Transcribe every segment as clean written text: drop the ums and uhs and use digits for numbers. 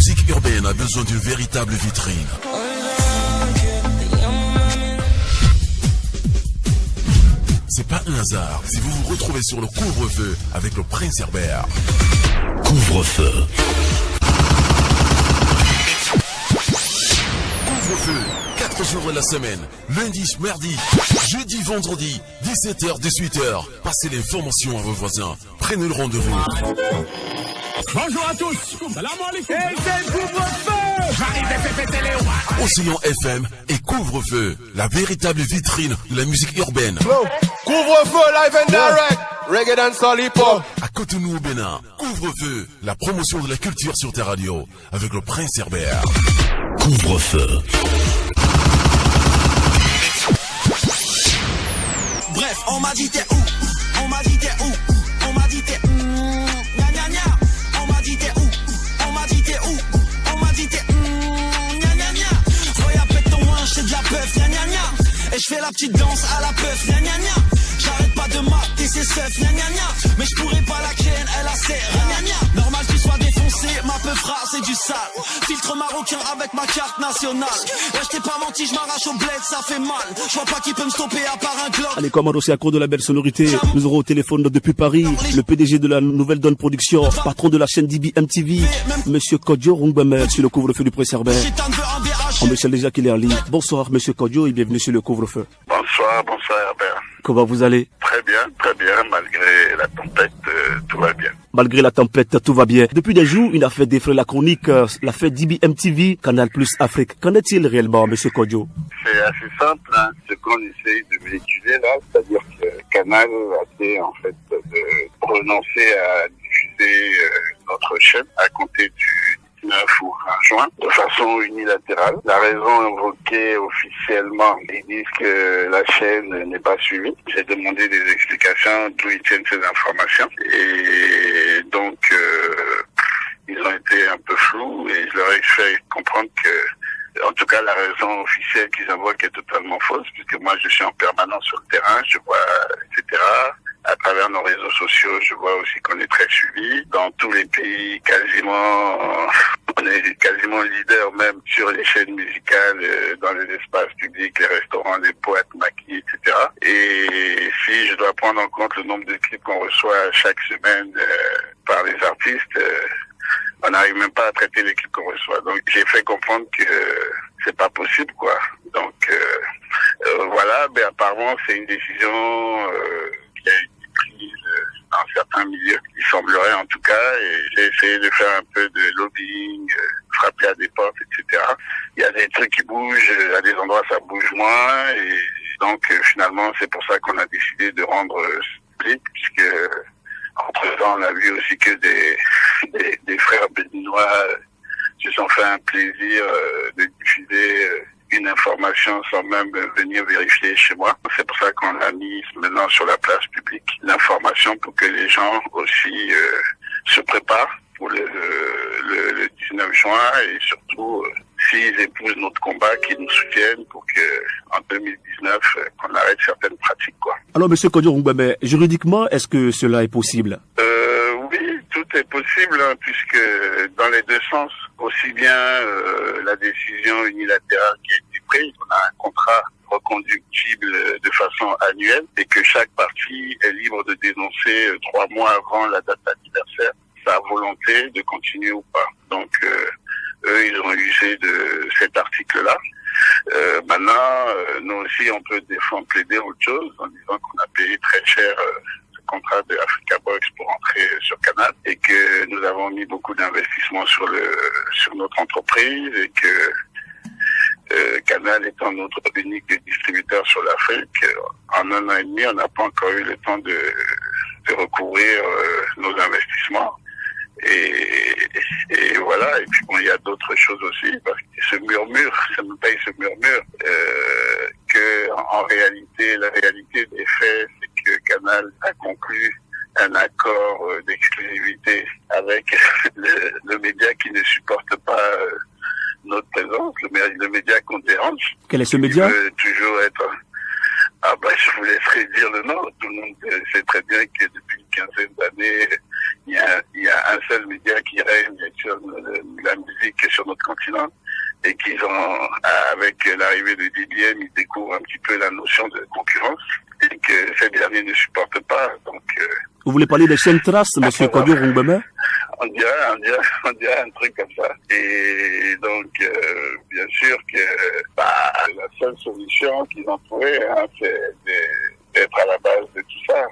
musique urbaine a besoin d'une véritable vitrine. C'est pas un hasard si vous vous retrouvez sur le couvre-feu avec le Prince Herbert. Couvre-feu. Couvre-feu, 4 jours de la semaine, lundi, mardi, jeudi, vendredi, 17h, 18h. Passez l'information à vos voisins. Prenez le rendez-vous. Bonjour à tous. Salam alaikum. Et c'est couvre-feu. J'arrive à péter les watts. Océan FM et Couvre-feu, la véritable vitrine de la musique urbaine. Couvre-feu, live and direct. Reggae dancehall hip-hop. À Cotonou au Bénin, Couvre-feu, la promotion de la culture sur ta radio, avec le Prince Herbert. Couvre-feu. Bref, on m'a dit t'es où? On m'a dit t'es où? On m'a dit t'es gna gna gna. On m'a dit t'es où? On m'a dit t'es où? On m'a dit t'es gna gna gna. Voyage pète ton linge, c'est de la peuf, gna gna gna. Et je fais la petite danse à la peuf, gna gna gna. J'arrête pas de mater ses seufs, gna gna gna. Mais je pourrais pas la ken, elle a serre, gna gna. Normal qu'il soit défoncé, ma peufra c'est du sale. Filtre marocain avec ma carte nationale. Ouais, je t'ai pas menti, je m'arrache au bled, ça fait mal. Je vois pas qui peut me stopper à part un Glock. Allez, Commando, c'est à cause de la belle sonorité. Nous aurons au téléphone depuis Paris le PDG de la Nouvelle Donne Production, patron de la chaîne DB MTV, Monsieur Kodjo Rungbemel, sur le couvre-feu du Prince Herbert. On me déjà qu'il est en ligne. Bonsoir, Monsieur Kodjo, et bienvenue sur le couvre-feu. Bonsoir Herbert. Comment vous allez? Très bien, malgré la tempête, tout va bien. Malgré la tempête, tout va bien. Depuis des jours, il a fait défrayer la chronique, la fête DB MTV, Canal Plus Afrique. Qu'en est-il réellement, Monsieur Kodjo? C'est assez simple, hein, ce qu'on essaye de véhiculer là, c'est-à-dire que Canal a été en fait de renoncer à diffuser notre chaîne à compter du 9 ou 20 juin, de façon unilatérale. La raison invoquée officiellement, ils disent que la chaîne n'est pas suivie. J'ai demandé des explications d'où ils tiennent ces informations. Et donc, ils ont été un peu flous et je leur ai fait comprendre que, en tout cas, la raison officielle qu'ils invoquent est totalement fausse, puisque moi, je suis en permanence sur le terrain, je vois, etc. À travers nos réseaux sociaux, je vois aussi qu'on est très suivi. Dans tous les pays, quasiment, on est quasiment leader même sur les chaînes musicales, dans les espaces publics, les restaurants, les boîtes, maquis, etc. Et si je dois prendre en compte le nombre de clips qu'on reçoit chaque semaine par les artistes, on n'arrive même pas à traiter les clips qu'on reçoit. Donc j'ai fait comprendre que c'est pas possible, quoi. Donc voilà, mais apparemment c'est une décision qui a été prise dans certains milieux, il semblerait en tout cas, et j'ai essayé de faire un peu de lobbying, frapper à des portes, etc. Il y a des trucs qui bougent, à des endroits ça bouge moins, et donc finalement c'est pour ça qu'on a décidé de rendre public, puisque entre-temps on a vu aussi que des frères béninois se sont fait un plaisir de diffuser une information sans même venir vérifier chez moi. C'est pour ça qu'on a mis maintenant sur la place publique l'information pour que les gens aussi se préparent pour le 19 juin et surtout s'ils épousent notre combat, qu'ils nous soutiennent pour que en 2019 qu'on arrête certaines pratiques, quoi. Alors, Monsieur Kodjo Rungbemel, juridiquement, est-ce que cela est possible? Oui, tout est possible, hein, puisque dans les deux sens, aussi bien la décision unilatérale qui a été prise, on a un contrat reconductible de façon annuelle et que chaque partie est libre de dénoncer 3 mois avant la date anniversaire sa volonté de continuer ou pas. Donc eux, ils ont usé de cet article-là. Maintenant, nous aussi, on peut défendre, plaider autre chose en disant qu'on a payé très cher ce contrat de Africa Box pour entrer sur Canal et que nous avons mis beaucoup d'investissements sur notre entreprise et que Canal étant notre unique distributeur sur l'Afrique, en 1 an et demi, on n'a pas encore eu le temps de recouvrir nos investissements. Et voilà, et puis bon, il y a d'autres choses aussi, parce qu'il se murmure, que en réalité, la réalité des faits, c'est que Canal a conclu un accord d'exclusivité avec le média qui ne supporte pas notre présence, le média qu'on dérange. Quel est ce média? Veut toujours être... Ah ben, je vous laisserai dire le nom. Tout le monde sait très bien que depuis une quinzaine d'années, il y a un seul média qui règne sur la musique musique sur notre continent et qu'ils ont, avec l'arrivée de DBM, ils découvrent un petit peu la notion de concurrence et que ces derniers ne supportent pas. Donc, vous voulez parler des chaînes traces, monsieur Kodjo Rongbeme? on dirait un truc comme ça. Et donc, bien sûr que la seule solution qu'ils ont trouvée, c'est d'être à la base de tout ça.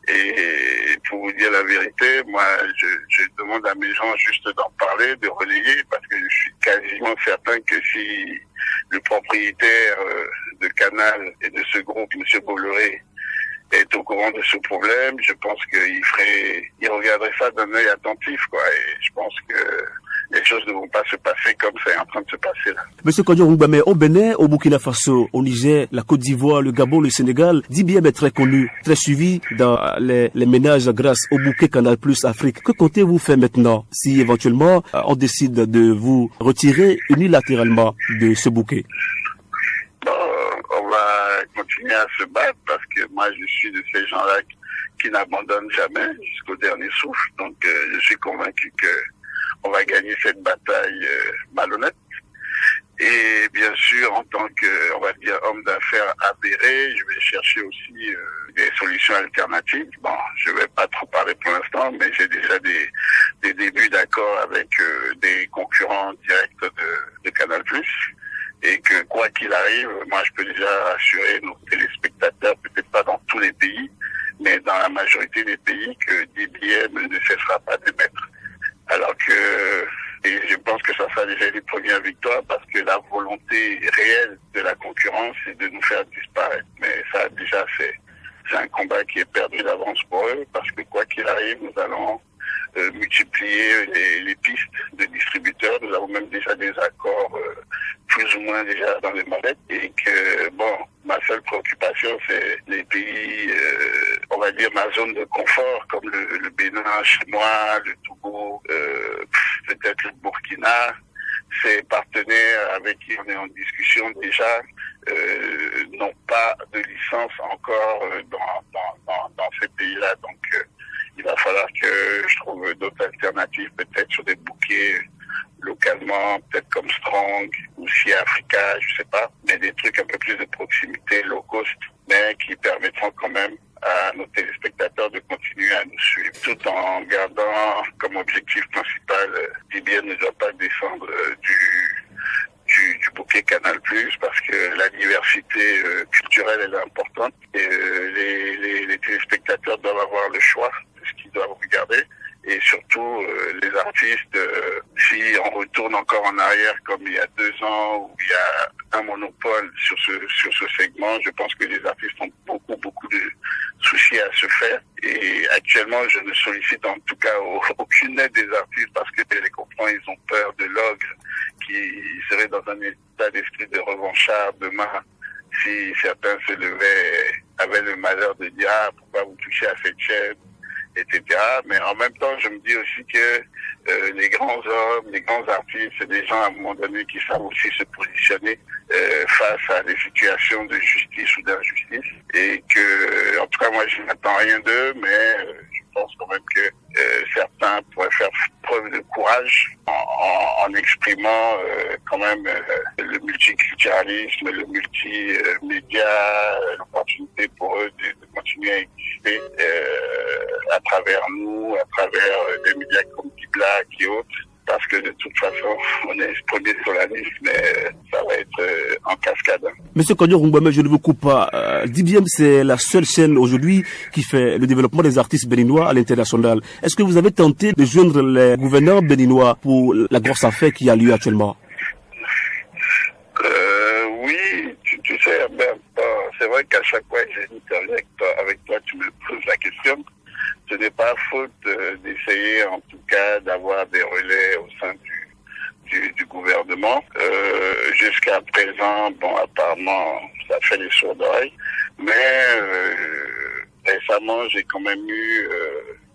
Et pour vous dire la vérité, moi, je demande à mes gens juste d'en parler, de relayer, parce que je suis quasiment certain que si le propriétaire de Canal et de ce groupe, M. Bolloré, est au courant de ce problème, je pense qu'il regarderait ça d'un œil attentif, quoi. Et je pense que les choses ne vont pas se passer comme c'est en train de se passer là. Monsieur Kodjo Rongbeme, au Bénin, au Burkina Faso, au Niger, la Côte d'Ivoire, le Gabon, le Sénégal, DBM est très connu, très suivi dans les ménages grâce au bouquet Canal Plus Afrique. Que comptez-vous faire maintenant si éventuellement on décide de vous retirer unilatéralement de ce bouquet? On va continuer à se battre parce que moi je suis de ces gens-là qui n'abandonnent jamais jusqu'au dernier souffle. Donc je suis convaincu que on va gagner cette bataille malhonnête. Et bien sûr, en tant que, on va dire, homme d'affaires avéré, je vais chercher aussi des solutions alternatives. Bon, je vais pas trop parler pour l'instant, mais j'ai déjà des débuts d'accord avec des concurrents directs de Canal+. Et que quoi qu'il arrive, moi je peux déjà rassurer nos téléspectateurs, peut-être pas dans tous les pays, mais dans la majorité des pays, que DBM ne cessera pas d'émettre. Alors que, et je pense que ça sera déjà une première victoire parce que la volonté réelle de la concurrence, c'est de nous faire disparaître. Mais ça, déjà, c'est un combat qui est perdu d'avance pour eux parce que quoi qu'il arrive, nous allons multiplier les pistes de distributeurs. Nous avons même déjà des accords plus ou moins déjà dans les mallettes et que, bon, ma seule préoccupation, c'est les pays, on va dire ma zone de confort, comme le Bénin, chez moi, le Togo, peut-être le Burkina, ces partenaires avec qui on est en discussion déjà n'ont pas de licence encore dans ces pays-là. Donc, il va falloir que je trouve d'autres alternatives, peut-être sur des bouquets localement, peut-être comme Strong ou Sia Africa, je sais pas, mais des trucs un peu plus de proximité, low cost, mais qui permettront quand même à nos téléspectateurs de continuer à nous suivre, tout en gardant comme objectif principal, DBM ne doit pas descendre du bouquet Canal+, parce que la diversité culturelle elle est importante et les téléspectateurs doivent avoir le choix de ce qu'ils doivent regarder. Et surtout, les artistes, si on retourne encore en arrière comme il y a 2 ans où il y a un monopole sur ce segment, je pense que les artistes ont beaucoup de soucis à se faire. Et actuellement, je ne sollicite en tout cas aucune aide des artistes parce que les comprends, ils ont peur de l'ogre qui serait dans un état d'esprit de revanchard demain si certains se levaient, avaient le malheur de dire « Ah, pourquoi vous touchez à cette chaîne ?» etc. Mais en même temps, je me dis aussi que les grands hommes, les grands artistes, c'est des gens à un moment donné qui savent aussi se positionner face à des situations de justice ou d'injustice. Et que, en tout cas, moi, je n'attends rien d'eux, mais je pense quand même que certains pourraient faire preuve de courage en exprimant quand même le multiculturalisme, le multimédia, l'opportunité pour eux de continuer à exister à travers nous, à travers des médias comme Black et autres, parce que de toute façon, on est premier sur la liste, mais ça va être en cascade. Monsieur Kodjo Rongbeme, je ne vous coupe pas. DBM, c'est la seule chaîne aujourd'hui qui fait le développement des artistes béninois à l'international. Est-ce que vous avez tenté de joindre les gouverneurs béninois pour la grosse affaire qui a lieu actuellement? Oui, tu sais, Herbert, c'est vrai qu'à chaque fois que j'ai une interview avec toi, tu me poses la question. Ce n'est pas faute d'essayer, en tout cas, d'avoir des relais au sein du gouvernement. Jusqu'à présent, bon, apparemment, ça fait les sourds d'oreilles. Mais récemment, j'ai quand même eu,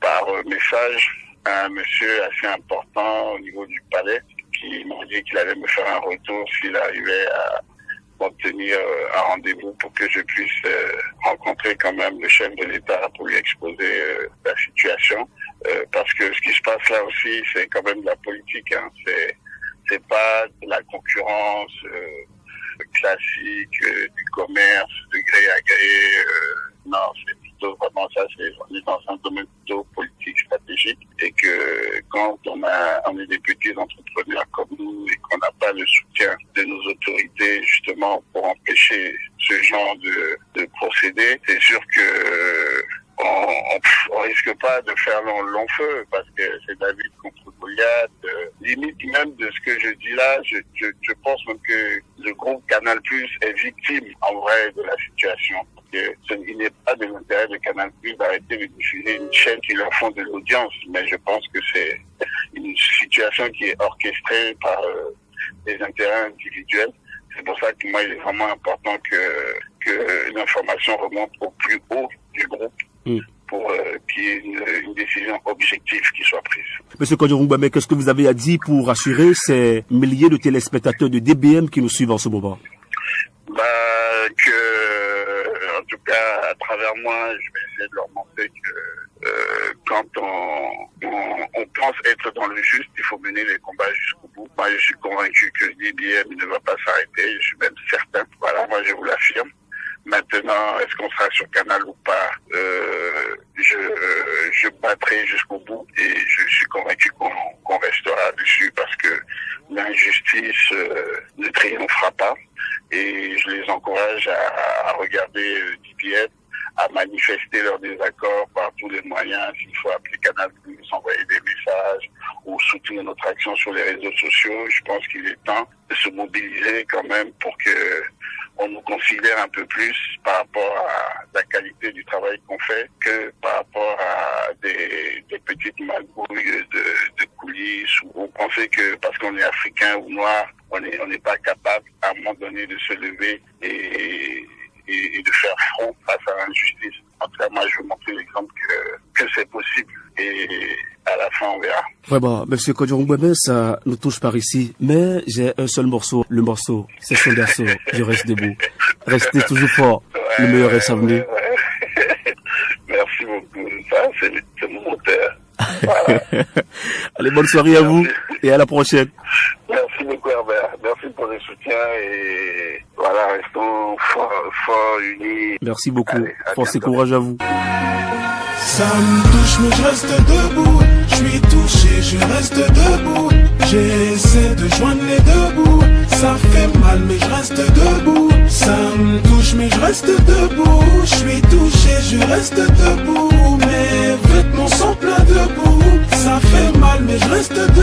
par message, un monsieur assez important au niveau du palais qui m'a dit qu'il allait me faire un retour s'il arrivait à obtenir un rendez-vous pour que je puisse rencontrer quand même le chef de l'État pour lui exposer la situation. Parce que ce qui se passe là aussi, c'est quand même de la politique. Hein. c'est pas de la concurrence classique du commerce de gré à gré. Non, c'est plutôt vraiment ça. On est dans un domaine plutôt politique, stratégique, et que quand on est des petits entrepreneurs comme nous et qu'on n'a pas le soutien de nos autorités justement pour empêcher ce genre de procédés, c'est sûr que on risque pas de faire long feu, parce que c'est David contre Goliath. Limite même de ce que je dis là, je pense même que le groupe Canal+ est victime en vrai de la situation. Il n'est pas de l'intérêt de Canal+ d'arrêter de diffuser une chaîne qui leur font de l'audience, mais je pense que c'est une situation qui est orchestrée par des intérêts individuels. C'est pour ça que moi, il est vraiment important que l'information remonte au plus haut du groupe pour qu'il y ait une décision objective qui soit prise. Monsieur Kodjo Roumbouemel, qu'est-ce que vous avez à dire pour rassurer ces milliers de téléspectateurs de DBM qui nous suivent en ce moment? En tout cas, à travers moi, je vais essayer de leur montrer que quand on pense être dans le juste, il faut mener les combats jusqu'au bout. Moi, je suis convaincu que DBM ne va pas s'arrêter. Je suis même certain. Voilà, moi, je vous l'affirme. Maintenant, est-ce qu'on sera sur Canal ou pas, je battrai jusqu'au bout, et je suis convaincu qu'on restera dessus, parce que l'injustice ne triomphera pas, et je les encourage à regarder DBM, à manifester leur désaccord par tous les moyens. S'il faut appeler Canal+, envoyer des messages ou soutenir notre action sur les réseaux sociaux, je pense qu'il est temps de se mobiliser quand même pour que on nous considère un peu plus par rapport à la qualité du travail qu'on fait que par rapport à des petites magouilles de coulisses, où on pensait que parce qu'on est africain ou noir, on n'est pas capable à un moment donné de se lever et de faire front face à l'injustice. En tout cas, moi, je veux montrer l'exemple que c'est possible, et à la fin, on verra. Vraiment, monsieur Kodjo Roumbouemel, ça nous touche par ici, mais j'ai un seul morceau. Le morceau, c'est son berceau. Je reste debout. Restez toujours fort. Le meilleur est à venir. Merci beaucoup. Ça, c'est mon moteur. Voilà. Allez, bonne soirée à vous et à la prochaine. Merci beaucoup, Herbert. Merci pour le soutien, et voilà, restons forts, unis. Merci beaucoup. Force et courage à vous. Ça me touche mais je reste debout. Je suis touché, je reste debout. J'essaie de joindre les deux bouts. Ça fait mal mais je reste debout. Ça me touche mais je reste debout. Je suis touché, je reste debout. Mes vêtements sont pleins de boue. Ça fait mal mais je reste debout.